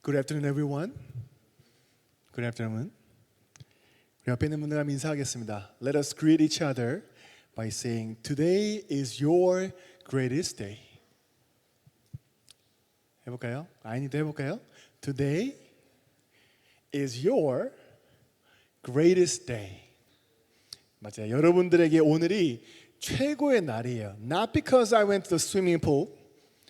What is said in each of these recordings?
Good afternoon, everyone. Good afternoon. 우리 앞에 있는 분들과 인사하겠습니다. Let us greet each other by saying, Today is your greatest day. 해볼까요? 아이니도 해볼까요? Today is your greatest day. 맞아요. 여러분들에게 오늘이 최고의 날이에요. Not because I went to the swimming pool.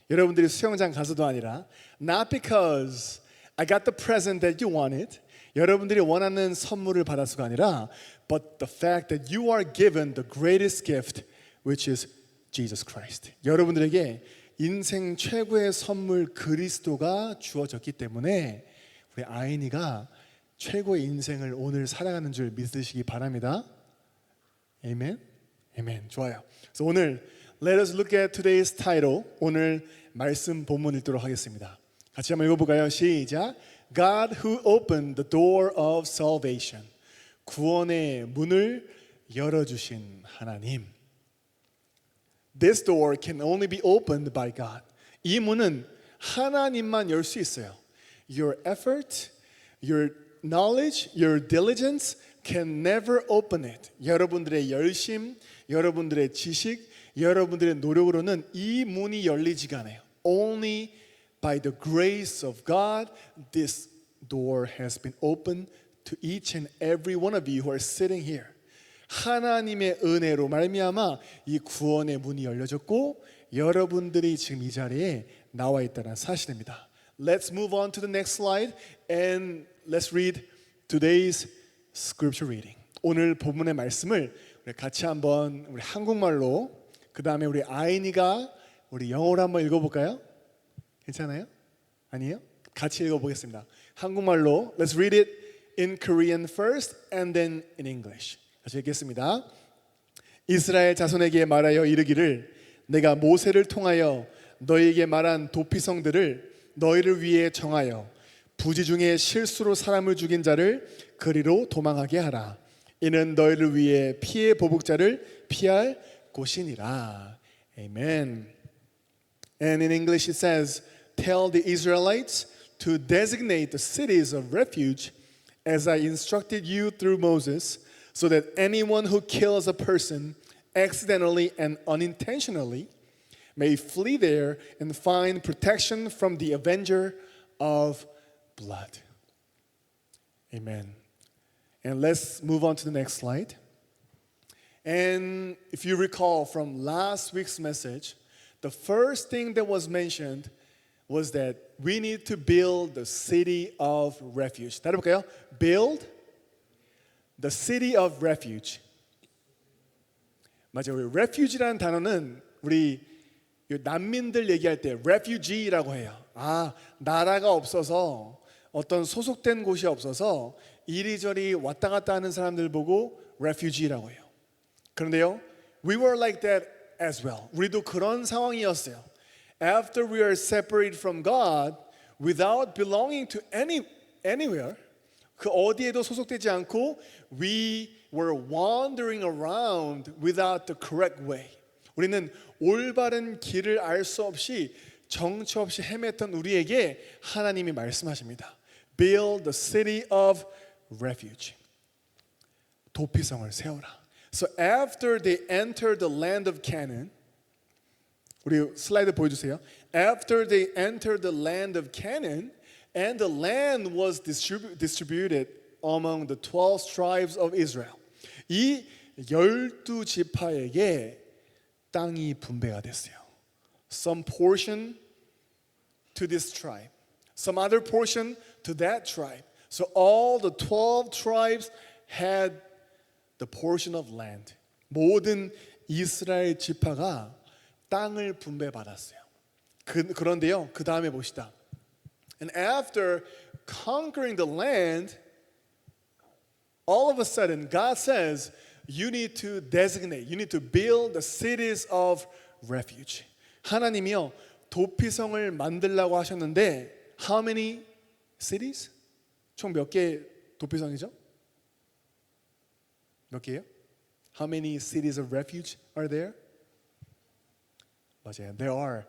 여러분들이 수영장 가서도 아니라 Not because I got the present that you wanted. 여러분들이 원하는 선물을 받았수가 아니라 But the fact that you are given the greatest gift which is Jesus Christ. 여러분들에게 인생 최고의 선물 그리스도가 주어졌기 때문에 우리 아이니가 최고의 인생을 오늘 살아가는 줄 믿으시기 바랍니다. 아멘. 아멘. 좋아요. 그래서 오늘 Let us look at today's title. 오늘 말씀 본문 읽도록 하겠습니다. 같이 한번 읽어볼까요? 시작. God who opened the door of salvation. 구원의 문을 열어주신 하나님. This door can only be opened by God. 이 문은 하나님만 열 수 있어요. Your effort, your knowledge, your diligence can never open it. 여러분들의 열심, 여러분들의 지식, 여러분들의 노력으로는 이 문이 열리지가 않아요. Only by the grace of God, this door has been opened to each and every one of you who are sitting here. 하나님의 은혜로 말미암아 이 구원의 문이 열려졌고 여러분들이 지금 이 자리에 나와 있다는 사실입니다. Let's move on to the next slide and let's read today's scripture reading. 오늘 본문의 말씀을 우리 같이 한번 우리 한국말로 그 다음에 우리 아이니가 우리 영어로 한번 읽어볼까요? 괜찮아요? 아니에요? 같이 읽어보겠습니다. 한국말로 Let's read it in Korean first and then in English. 같이 읽겠습니다. 이스라엘 자손에게 말하여 이르기를 내가 모세를 통하여 너희에게 말한 도피성들을 너희를 위해 정하여 부지 중에 실수로 사람을 죽인 자를 그리로 도망하게 하라. 이는 너희를 위해 피해 보복자를 피할 곳이니라. Amen. And in English it says, Tell the Israelites to designate the cities of refuge as I instructed you through Moses, so that anyone who kills a person accidentally and unintentionally may flee there and find protection from the avenger of blood. Amen. And let's move on to the next slide. And if you recall from last week's message, the first thing that was mentioned was that we need to build the city of refuge. 따라 볼까요? Build the city of refuge. 맞아요. 우리 refuge라는 단어는 우리 난민들 얘기할 때 refugee라고 해요. 나라가 없어서 어떤 소속된 곳이 없어서 이리저리 왔다 갔다 하는 사람들 보고 refugee라고 해요. 그런데요, we were like that as well. 우리도 그런 상황이었어요. After we are separated from God, without belonging to anywhere, 그 어디에도 소속되지 않고 we were wandering around without the correct way. 우리는 올바른 길을 알 수 없이 정처 없이 헤맸던 우리에게 하나님이 말씀하십니다. Build the city of refuge. 도피성을 세워라. So after they entered the land of Canaan, 우리 슬라이드 보여주세요. After they entered the land of Canaan, and the land was distributed among the 12 tribes of Israel. 이 12지파에게 땅이 분배가 됐어요. Some portion to this tribe, some other portion to that tribe. So all the 12 tribes had the portion of land. 모든 이스라엘 지파가 땅을 분배받았어요. 그런데요, 그 다음에 봅시다. And after conquering the land, all of a sudden God says, you need to designate, you need to build the cities of refuge. 하나님이요, 도피성을 만들라고 하셨는데, how many cities? 총 몇 개 도피성이죠? 몇 개요? How many cities of refuge are there? 맞아요. There are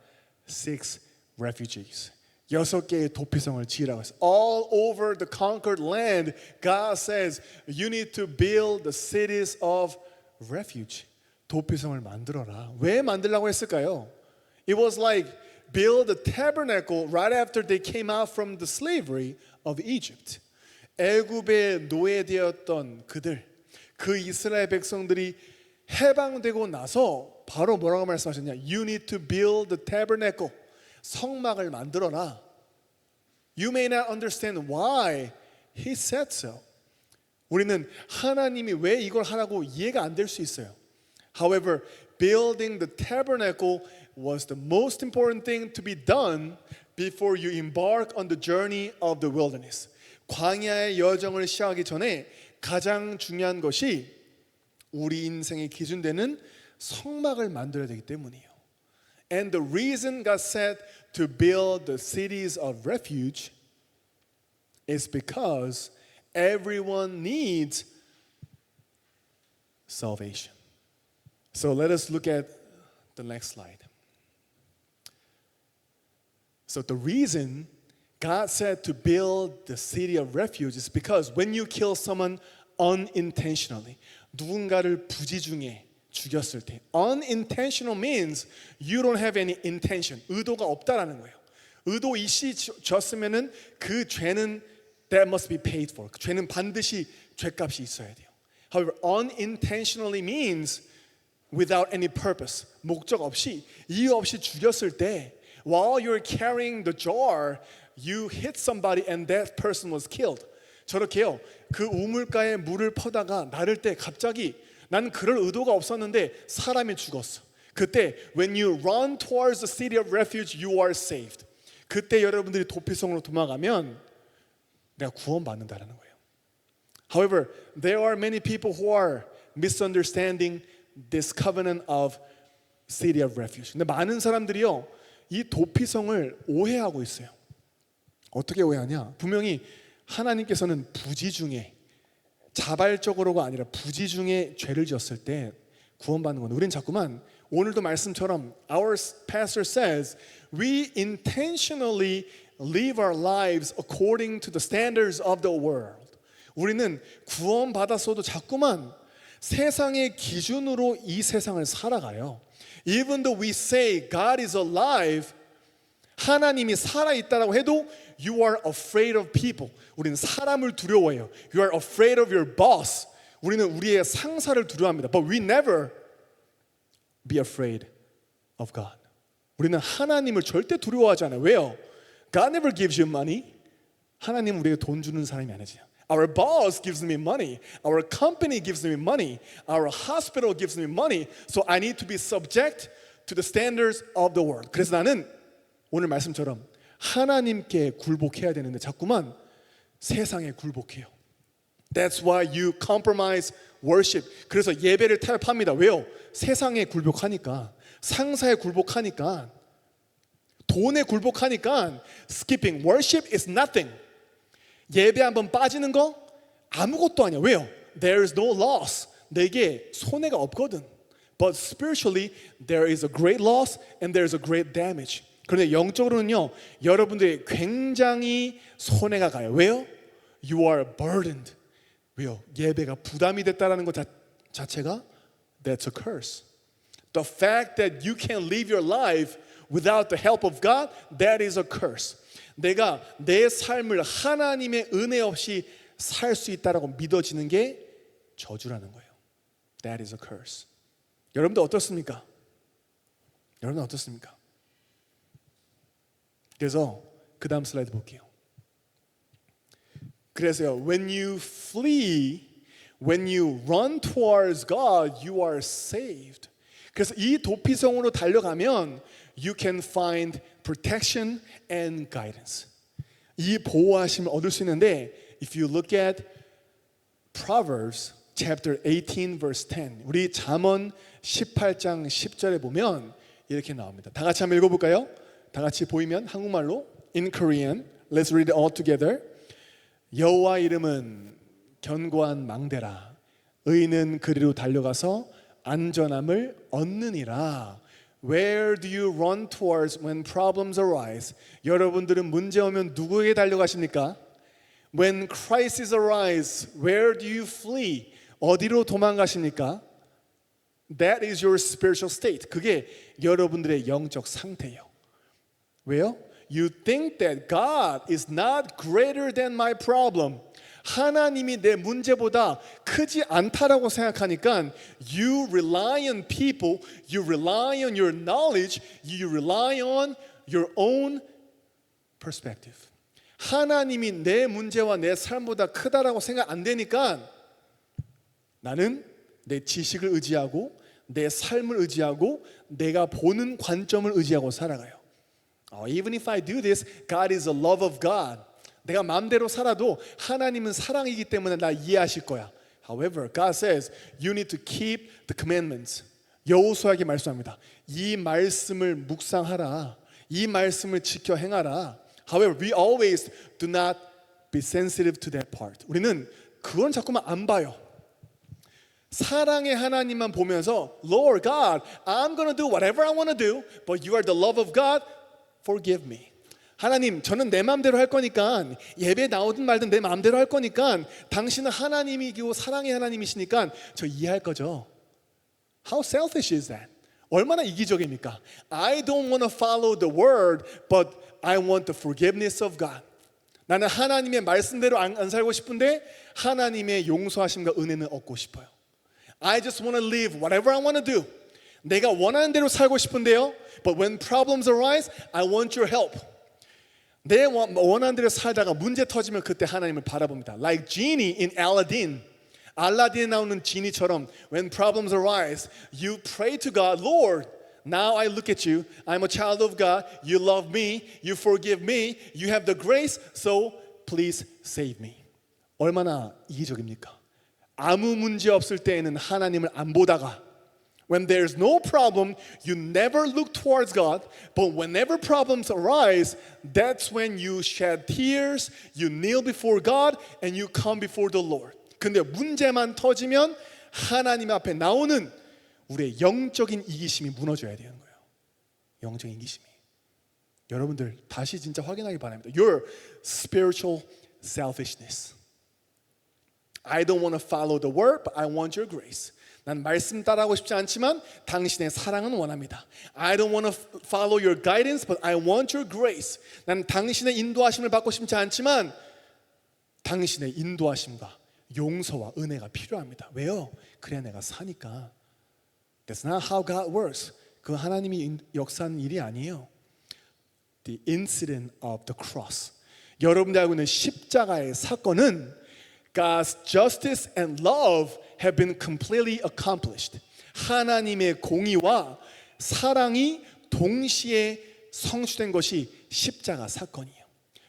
6 refugees. 6개의 도피성을 지으라고 했어요. All over the conquered land, God says you need to build the cities of refuge. 도피성을 만들어라. 왜 만들라고 했을까요? It was like build a tabernacle right after they came out from the slavery of Egypt. 애굽에 노예되었던 그들, 그 이스라엘 백성들이 해방되고 나서 바로 뭐라고 말씀하셨냐? You need to build the tabernacle. 성막을 만들어라. You may not understand why he said so. 우리는 하나님이 왜 이걸 하라고 이해가 안 될 수 있어요. However, building the tabernacle was the most important thing to be done before you embark on the journey of the wilderness. 광야의 여정을 시작하기 전에 가장 중요한 것이 우리 인생의 기준되는 성막을 만들어야 되기 때문이에요. And the reason God said to build the cities of refuge is because everyone needs salvation. So let us look at the next slide. So the reason God said to build the city of refuge is because when you kill someone unintentionally, 누군가를 부지중에 죽였을 때, unintentional means you don't have any intention, 의도가 없다라는 거예요. 의도 있이 졌으면은 그 죄는 that must be paid for. 그 죄는 반드시 죄값이 있어야 돼요. However, unintentionally means without any purpose, 목적 없이, 이유 없이 죽였을 때, while you're carrying the jar, you hit somebody and that person was killed. 저렇게요. 그 우물가에 물을 퍼다가 나를 때 갑자기 난 그럴 의도가 없었는데 사람이 죽었어. 그때 when you run towards the city of refuge, you are saved. 그때 여러분들이 도피성으로 도망가면 내가 구원받는다라는 거예요. However, there are many people who are misunderstanding this covenant of city of refuge. 근데 많은 사람들이요, 이 도피성을 오해하고 있어요. 어떻게 오해하냐? 분명히 하나님께서는 부지중에, 자발적으로가 아니라 부지중에 죄를 지었을 때 구원받는 건데, 우리는 자꾸만 오늘도 말씀처럼 our pastor says we intentionally live our lives according to the standards of the world. 우리는 구원받았어도 자꾸만 세상의 기준으로 이 세상을 살아가요. Even though we say God is alive, 하나님이 살아있다라고 해도 you are afraid of people. 우리는 사람을 두려워해요. You are afraid of your boss. 우리는 우리의 상사를 두려워합니다. But we never be afraid of God. 우리는 하나님을 절대 두려워하지 않아요. 왜요? God never gives you money. 하나님은 우리에게 돈 주는 사람이 아니지. Our boss gives me money. Our company gives me money. Our hospital gives me money. So I need to be subject to the standards of the world. 그래서 나는 오늘 말씀처럼 하나님께 굴복해야 되는데 자꾸만 세상에 굴복해요. That's why you compromise worship. 그래서 예배를 타협합니다. 왜요? 세상에 굴복하니까, 상사에 굴복하니까, 돈에 굴복하니까 skipping worship is nothing. 예배 한번 빠지는 거 아무것도 아니야. 왜요? There is no loss. 내게 손해가 없거든. But spiritually there is a great loss and there is a great damage. 그런데 영적으로는요, 여러분들이 굉장히 손해가 가요. 왜요? You are burdened. 왜요? 예배가 부담이 됐다라는 것 자체가 that's a curse. The fact that you can't live your life without the help of God, that is a curse. 내가 내 삶을 하나님의 은혜 없이 살 수 있다라고 믿어지는 게 저주라는 거예요. That is a curse. 여러분들 어떻습니까? 여러분 어떻습니까? 그래서 그 다음 슬라이드 볼게요. 그래서요, when you flee, when you run towards God, you are saved. 그래서 이 도피성으로 달려가면 you can find protection and guidance. 이 보호하심을 얻을 수 있는데 if you look at Proverbs chapter 18 verse 10, 우리 잠언 18장 10절에 보면 이렇게 나옵니다. 다 같이 한번 읽어볼까요? 다 같이 보이면 한국말로 in Korean, let's read it all together. 여호와 이름은 견고한 망대라. 의인은 그리로 달려가서 안전함을 얻느니라. Where do you run towards when problems arise? 여러분들은 문제 오면 누구에게 달려가십니까? When crises arise, where do you flee? 어디로 도망가십니까? That is your spiritual state. 그게 여러분들의 영적 상태예요. 왜요? You think that God is not greater than my problem. 하나님이 내 문제보다 크지 않다라고 생각하니까 you rely on people, you rely on your knowledge, you rely on your own perspective. 하나님이 내 문제와 내 삶보다 크다라고 생각 안 되니까 나는 내 지식을 의지하고 내 삶을 의지하고 내가 보는 관점을 의지하고 살아가요. Even if I do this, God is the love of God. 내가 마음대로 살아도 하나님은 사랑이기 때문에 나 이해하실 거야. However, God says you need to keep the commandments. 여호수아에게 말씀합니다. 이 말씀을 묵상하라. 이 말씀을 지켜 행하라. However, we always do not be sensitive to that part. 우리는 그건 자꾸만 안 봐요. 사랑의 하나님만 보면서 Lord God, I'm going to do whatever I want to do, but you are the love of God. Forgive me. 하나님, 저는 내 마음대로 할 거니까 예배 나오든 말든 내 마음대로 할 거니까 당신은 하나님이고 사랑의 하나님이시니까 저 이해할 거죠. How selfish is that? 얼마나 이기적입니까? I don't want to follow the word, but I want the forgiveness of God. 나는 하나님의 말씀대로 안 살고 싶은데 하나님의 용서하심과 은혜는 얻고 싶어요. I just want to live whatever I want to do. 내가 원하는 대로 살고 싶은데요. But when problems arise, I want your help. 내 원하는 대로 살다가 문제 터지면 그때 하나님을 바라봅니다. Like genie in Aladdin. 알라딘에 나오는 지니처럼 when problems arise, you pray to God, Lord, now I look at you. I'm a child of God. You love me. You forgive me. You have the grace. So please save me. 얼마나 이기적입니까? 아무 문제 없을 때에는 하나님을 안 보다가 when there's no problem, you never look towards God. But whenever problems arise, that's when you shed tears, you kneel before God, and you come before the Lord. 근데 문제만 터지면 하나님 앞에 나오는 우리의 영적인 이기심이 무너져야 되는 거예요. 영적인 이기심이. 여러분들 다시 진짜 확인하기 바랍니다. Your spiritual selfishness. I don't want to follow the word, but I want your grace. 난 말씀 따라하고 싶지 않지만 당신의 사랑은 원합니다. I don't want to follow your guidance, but I want your grace. 난 당신의 인도하심을 받고 싶지 않지만 당신의 인도하심과 용서와 은혜가 필요합니다. 왜요? 그래야 내가 사니까. That's not how God works. 그 하나님이 역사하는 일이 아니에요. The incident of the cross. 여러분들 알고 있는 십자가의 사건은 God's justice and love have been completely accomplished. 하나님의 공의와 사랑이 동시에 성취된 것이 십자가 사건이에요.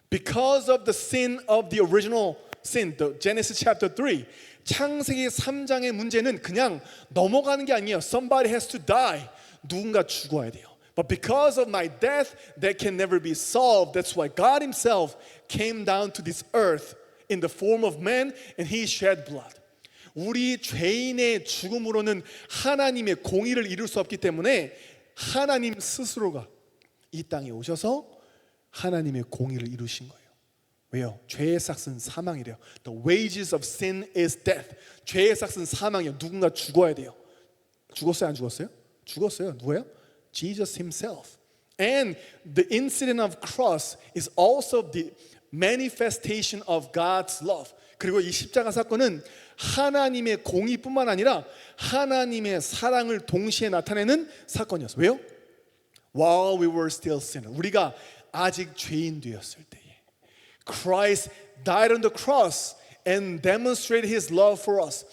Because of the sin of the original sin, the Genesis chapter 3, 창세기 3장의 문제는 그냥 넘어가는 게 아니에요. Somebody has to die. 누군가 죽어야 돼요. But because of my death, that can never be solved. That's why God Himself came down to this earth in the form of man, and He shed blood. 우리 죄인의 죽음으로는 하나님의 공의를 이룰 수 없기 때문에 하나님 스스로가 이 땅에 오셔서 하나님의 공의를 이루신 거예요. 왜요? 죄의 삭은 사망이래요. The wages of sin is death. 죄의 삭은 사망이에요. 누군가 죽어야 돼요. 죽었어요? 안 죽었어요? 죽었어요. 누구예요? Jesus Himself. And the incident of cross is also the manifestation of God's love. 그리고 이 십자가 사건은 하나님의 공의뿐만 아니라 하나님의 사랑을 동시에 나타내는 사건이었어요. 왜요? While we were still sinners. 우리가 아직 죄인 되었을 때에 Christ died on the cross and demonstrated His love for us.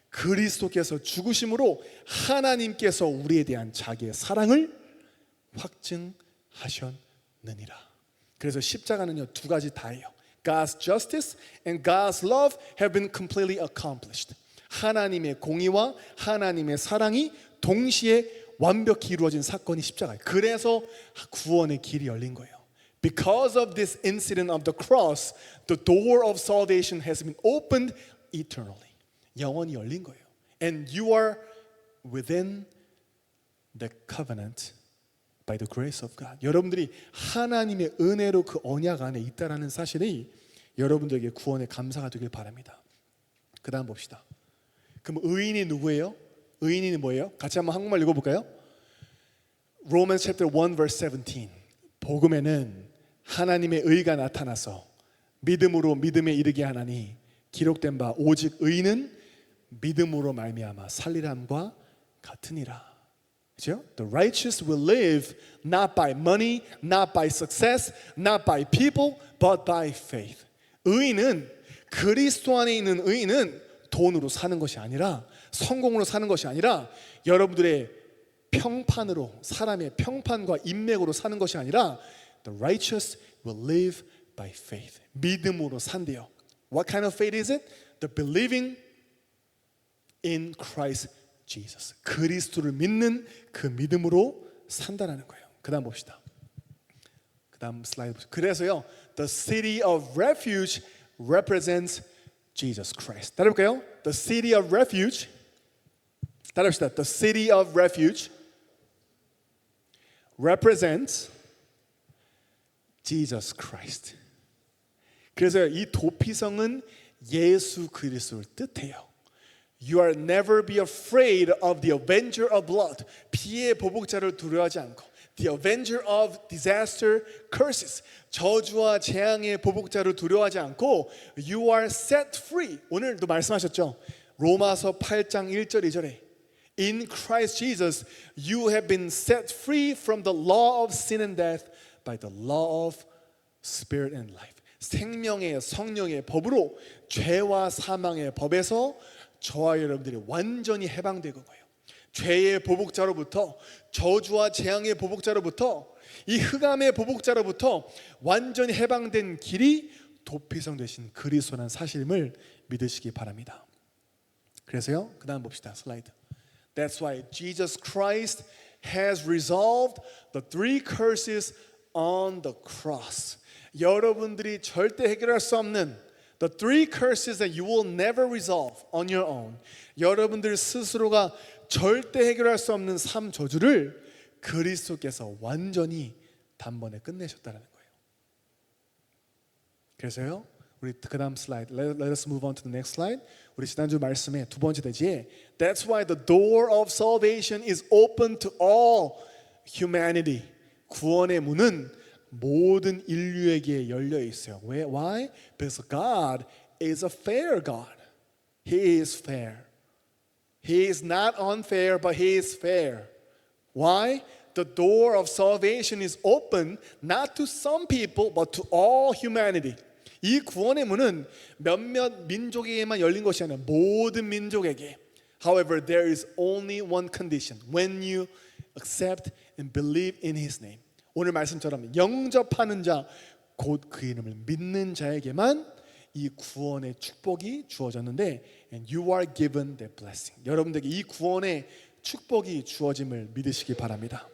그리스도께서 죽으심으로 하나님께서 우리에 대한 자기의 사랑을 확증하셨느니라. 그래서 십자가는요 두 가지 다예요. God's justice and God's love have been completely accomplished. 하나님의 공의와 하나님의 사랑이 동시에 완벽히 이루어진 사건이 십자가예요. 그래서 구원의 길이 열린 거예요. Because of this incident of the cross, the door of salvation has been opened eternally. 영원히 열린 거예요. And you are within the covenant by the grace of God. 여러분들이 하나님의 은혜로 그 언약 안에 있다라는 사실이 여러분들에게 구원의 감사가 되길 바랍니다. 그 다음 봅시다. 그럼 의인이 누구예요? 의인이 뭐예요? 같이 한번 한국말 읽어볼까요? Romans chapter 1 verse 17. 복음에는 하나님의 의가 나타나서 믿음으로 믿음에 이르게 하나니 기록된 바 오직 의인은 믿음으로 말미암아 살리람과 같으니라. 그렇죠? The righteous will live not by money, not by success, not by people, but by faith. 의인은 그리스도 안에 있는 의인은 돈으로 사는 것이 아니라 성공으로 사는 것이 아니라 여러분들의 평판으로 사람의 평판과 인맥으로 사는 것이 아니라 the righteous will live by faith. 믿음으로 산대요. What kind of faith is it? The believing in Christ Jesus. 그리스도를 믿는 그 믿음으로 산다라는 거예요. 그다음 봅시다. 그다음 슬라이드 보세요. 그래서요, the city of refuge represents Jesus Christ. 따라볼까요? The city of refuge. 따라합시다. The city of refuge represents Jesus Christ. 그래서 이 도피성은 예수 그리스도를 뜻해요. You are never be afraid of the avenger of blood. 피의 보복자를 두려워하지 않고 the avenger of disaster curses. 저주와 재앙의 보복자를 두려워하지 않고 you are set free. 오늘도 말씀하셨죠. 로마서 8장 1절 2절에 In Christ Jesus you have been set free from the law of sin and death by the law of spirit and life. 생명의 성령의 법으로 죄와 사망의 법에서 저와 여러분들이 완전히 해방되는 거예요. 죄의 보복자로부터 저주와 재앙의 보복자로부터 이 흑암의 보복자로부터 완전히 해방된 길이 도피성 되신 그리스도라는 사실임을 믿으시기 바랍니다. 그래서요, 그 다음 봅시다. 슬라이드. That's why Jesus Christ has resolved the three curses on the cross. 여러분들이 절대 해결할 수 없는 the three curses that you will never resolve on your own. 여러분들 스스로가 절대 해결할 수 없는 삶 저주를 그리스도께서 완전히 단번에 끝내셨다는 거예요. 그래서요, 우리 그다음 슬라이드. Let us move on to the next slide. 우리 지난주 말씀의 두 번째 대지에 That's why the door of salvation is open to all humanity. 구원의 문은 모든 인류에게 열려 있어요. 왜? Why? Because God is a fair God. He is fair. He is not unfair, but He is fair. Why? The door of salvation is open not to some people, but to all humanity. 이 구원의 문은 몇몇 민족에게만 열린 것이 아니라 모든 민족에게. However, there is only one condition. When you accept and believe in His name. 오늘 말씀처럼 영접하는 자, 곧 그 이름을 믿는 자에게만 이 구원의 축복이 주어졌는데 and you are given the blessing. 여러분들에게 이 구원의 축복이 주어짐을 믿으시기 바랍니다.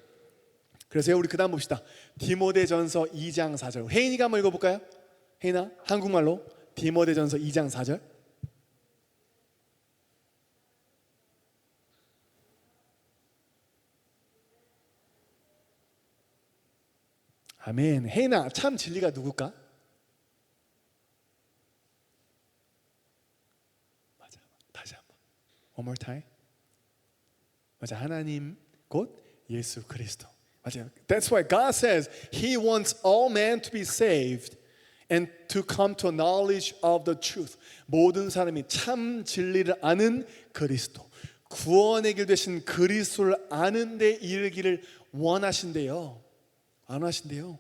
그래서 우리 그 다음 봅시다. 디모데전서 2장 4절. 혜인이가 한번 읽어볼까요? 혜인아, 한국말로 디모데전서 2장 4절. 아멘. 혜인아, 참 진리가 누굴까? 맞아. 다시 한번. One more time. 맞아. 하나님 곧 예수 그리스도. 맞아요. That's why God says He wants all men to be saved and to come to a knowledge of the truth. 모든 사람이 참 진리를 아는 그리스도. 구원의 길 되신 그리스도를 아는 데 이르기를 원하신대요. 안 하신대요.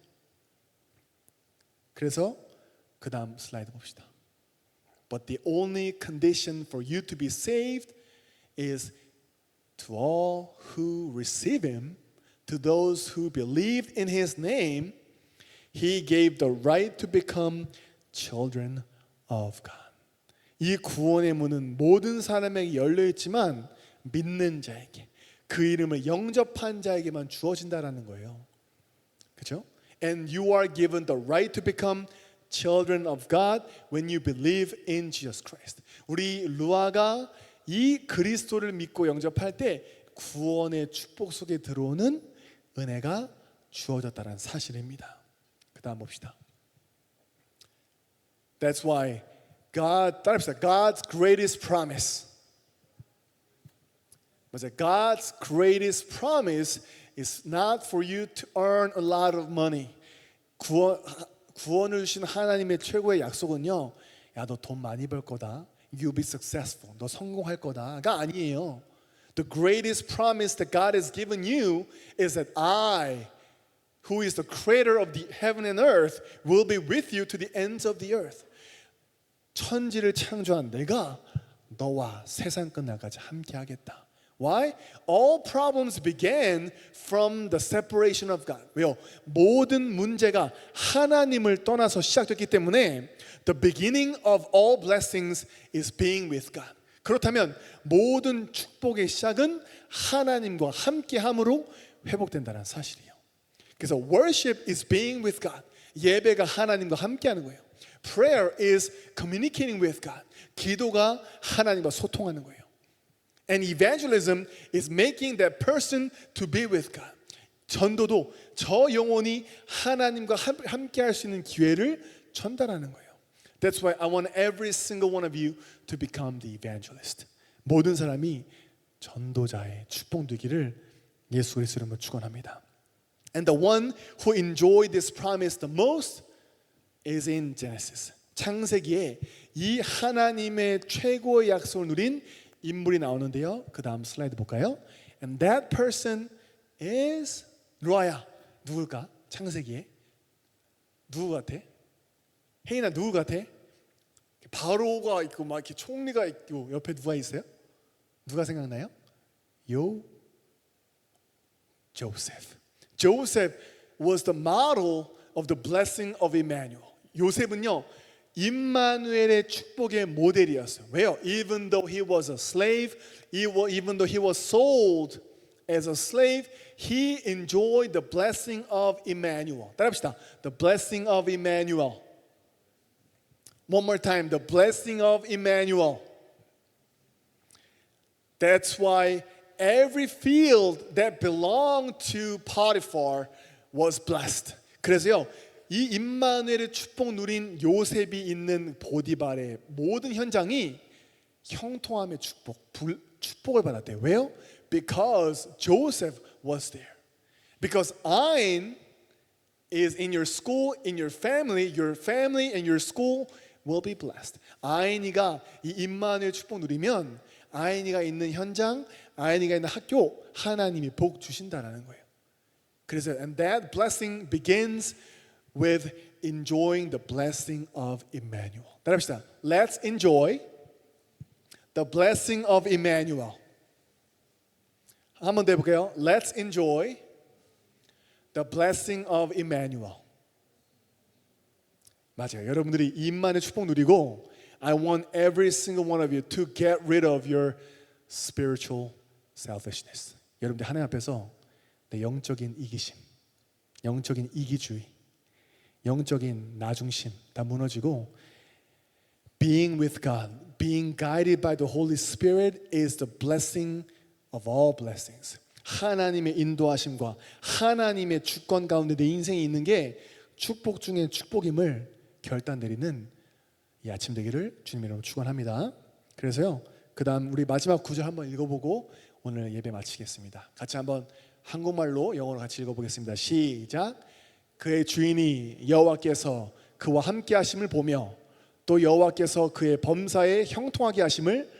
그래서 그 다음 슬라이드 봅시다. But the only condition for you to be saved is to all who receive Him, to those who believed in His name, He gave the right to become children of God. 이 구원의 문은 모든 사람에게 열려 있지만 믿는 자에게, 그 이름을 영접한 자에게만 주어진다라는 거예요. 그렇죠? And you are given the right to become children of God when you believe in Jesus Christ. 우리 루아가 이 그리스도를 믿고 영접할 때 구원의 축복 속에 들어오는 은혜가 주어졌다는 사실입니다. 그 다음 봅시다. That's why 따라합시다. God's greatest promise. 맞아요. God's greatest promise is not for you to earn a lot of money. 구원을 주신 하나님의 최고의 약속은요, 야, 너 돈 많이 벌 거다. You'll be successful. 너 성공할 거다가 아니에요. The greatest promise that God has given you is that I, who is the creator of the heaven and earth, will be with you to the ends of the earth. 천지를 창조한 내가 너와 세상 끝날까지 함께 하겠다. Why? All problems began from the separation of God. 왜요? 모든 문제가 하나님을 떠나서 시작됐기 때문에 the beginning of all blessings is being with God. 그렇다면 모든 축복의 시작은 하나님과 함께함으로 회복된다는 사실이에요. 그래서 worship is being with God. 예배가 하나님과 함께하는 거예요. Prayer is communicating with God. 기도가 하나님과 소통하는 거예요. And evangelism is making that person to be with God. 전도도 저 영혼이 하나님과 함께 할 수 있는 기회를 전달하는 거예요. That's why I want every single one of you to become the evangelist. 모든 사람이 전도자의 축복 되기를 예수 그리스도 이름으로 축원합니다. And the one who enjoyed this promise the most is in Genesis. 창세기에 이 하나님의 최고의 약속을 누린 인물이 나오는데요. 그 다음 슬라이드 볼까요? And that person is 노아야. 누굴까? 창세기에 누구 같아? 혜인아 누구 같아? 바로가 있고 막 이렇게 총리가 있고 옆에 누가 있어요? 누가 생각나요? Joseph. Joseph was the model of the blessing of Emmanuel. 요셉은요 임마누엘의 축복의 모델이었어요. 왜요? Even though he was a slave, even though he was sold as a slave, he enjoyed the blessing of Emmanuel. 따라합시다. The blessing of Emmanuel. One more time. The blessing of Emmanuel. That's why every field that belonged to Potiphar was blessed. 그래서요. 이 임마누엘의 축복 누린 요셉이 있는 보디발의 모든 현장이 형통함의 축복을 받았대요. 왜요? Because Joseph was there. Because Ain is in your school, in your family and your school will be blessed. 아인이가 이 임마누엘 축복 누리면 아인이가 있는 현장, 아인이가 있는 학교 하나님이 복 주신다라는 거예요. 그래서 and that blessing begins with enjoying the blessing of Emmanuel. 따라합시다. Let's enjoy the blessing of Emmanuel. 한 번 더 해볼게요. Let's enjoy the blessing of Emmanuel. 맞아요. 여러분들이 임마누엘 축복 누리고 I want every single one of you to get rid of your spiritual selfishness. 여러분들 하나님 앞에서 내 영적인 이기심, 영적인 이기주의, 영적인 나중심 다 무너지고 being with God, being guided by the Holy Spirit is the blessing of all blessings. 하나님의 인도하심과 하나님의 주권 가운데 내 인생에 있는 게 축복 중에 축복임을 결단 내리는 이 아침 되기를 주님의 이름으로 축원합니다. 그래서요. 그다음 우리 마지막 구절 한번 읽어보고 오늘 예배 마치겠습니다. 같이 한번 한국말로 영어로 같이 읽어보겠습니다. 시작. 그의 주인이 여호와께서 그와 함께 하심을 보며 또 여호와께서 그의 범사에 형통하게 하심을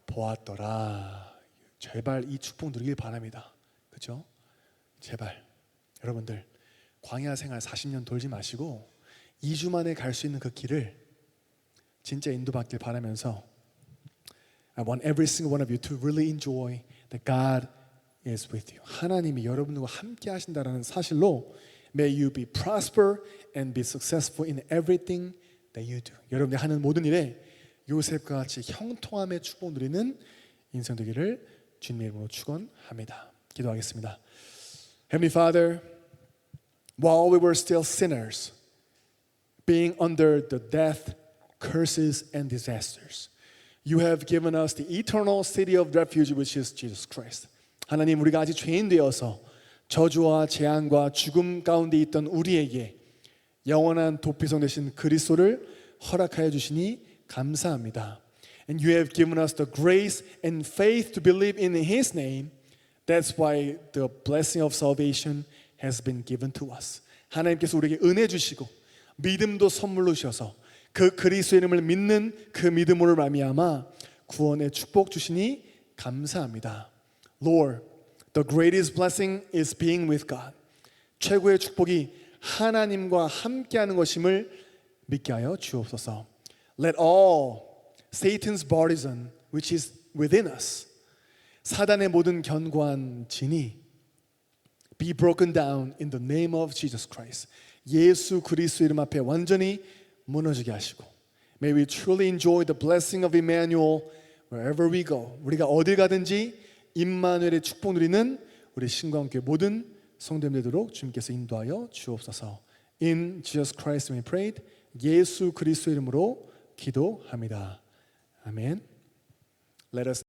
보았더라. 제발 이 축복 누리길 바랍니다. 그렇죠? 제발 여러분들 광야 생활 40년 돌지 마시고 2주 만에 갈 수 있는 그 길을 진짜 인도받길 바라면서 I want every single one of you to really enjoy that God is with you. 하나님이 여러분들과 함께 하신다라는 사실로 May you be prosper and be successful in everything that you do. 여러분이 하는 모든 일에 요셉과 같이 형통함의 축복 누리는 인생 되기를 주님의 이름으로 축원합니다. 기도하겠습니다. Heavenly Father, while we were still sinners, being under the death, curses, and disasters, you have given us the eternal city of refuge, which is Jesus Christ. 하나님, 우리가 아직 죄인 되어서 저주와 재앙과 죽음 가운데 있던 우리에게 영원한 도피성 되신 그리스도를 허락하여 주시니 감사합니다. And you have given us the grace and faith to believe in His name. That's why the blessing of salvation has been given to us. 하나님께서 우리에게 은혜 주시고 믿음도 선물로 주셔서 그 그리스도의 이름을 믿는 그 믿음으로 말미암아 구원의 축복 주시니 감사합니다. Lord, the greatest blessing is being with God. 최고의 축복이 하나님과 함께하는 것임을 믿게 하여 주옵소서. Let all Satan's partisan, which is within us, 사단의 모든 견고한 진이 be broken down in the name of Jesus Christ. 예수 그리스도 이름 앞에 완전히 무너지게 하시고 May we truly enjoy the blessing of Emmanuel wherever we go. 우리가 어딜 가든지 임마누엘의 축복 누리는 우리 신광교회 모든 성도님들 되도록 주님께서 인도하여 주옵소서. In Jesus Christ we prayed. 예수 그리스도 이름으로 기도합니다. 아멘. Let us